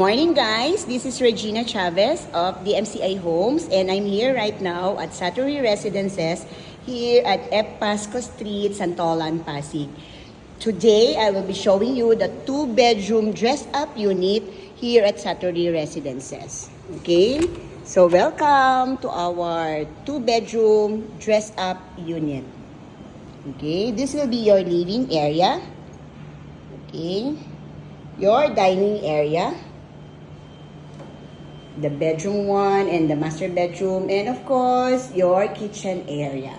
Morning guys, this is Regina Chavez of the MCI Homes and I'm here right now at Satori Residences here at F. Pasco Street, Santolan, Pasig. Today, I will be showing you the 2-bedroom dress-up unit here at Satori Residences. Okay? So, welcome to our 2-bedroom dress-up unit. Okay? This will be your living area. Okay? Your dining area. The bedroom 1 and the master bedroom, and of course your kitchen area.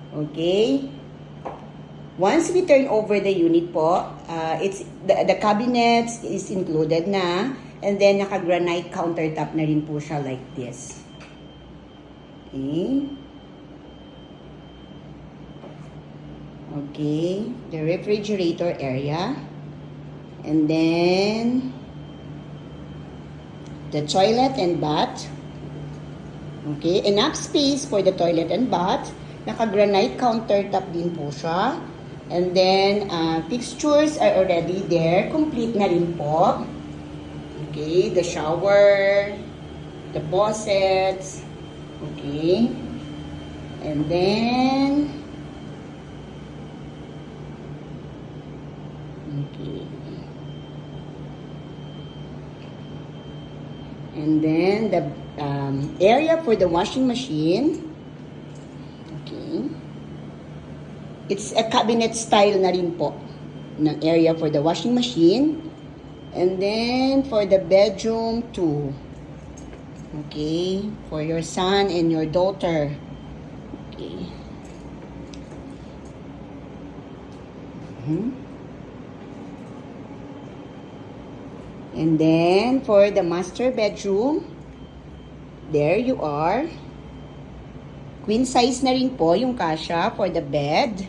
Okay, once we turn over the unit po, it's the cabinets is included na, and then naka granite countertop na rin po siya like this. Okay, the refrigerator area, and then the toilet and bath. Okay, enough space for the toilet and bath. Naka-granite countertop din po siya. And then, fixtures are already there. Complete na rin po. Okay, the shower, the faucets. Okay. And then, okay. And then the area for the washing machine. Okay. It's a cabinet style na rin po ng area for the washing machine. And then for the bedroom 2. Okay. For your son and your daughter. Okay. And then, for the master bedroom, there you are. Queen size na rin po yung kasya for the bed.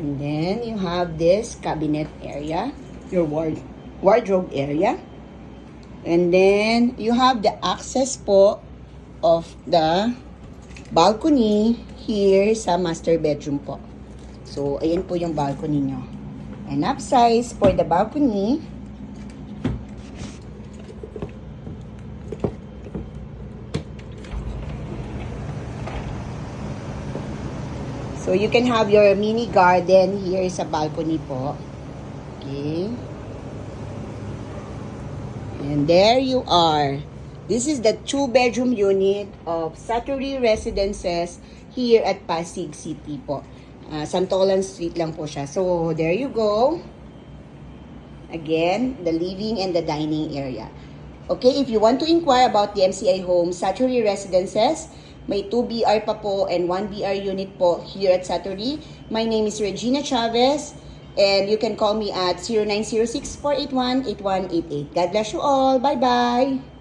And then, you have this cabinet area, your wardrobe area. And then, you have the access po of the balcony here sa master bedroom po. So, ayan po yung balcony nyo. Enough size for the balcony. So, you can have your mini garden here sa balcony po. Okay. And there you are. This is the 2-bedroom unit of Satori Residences here at Pasig City po. Santolan Street lang po siya. So, there you go. Again, the living and the dining area. Okay, if you want to inquire about the MCI Homes, Satori Residences, may 2 BR pa po and 1 BR unit po here at Satori. My name is Regina Chavez and you can call me at 0906-481-8188. God bless you all. Bye-bye!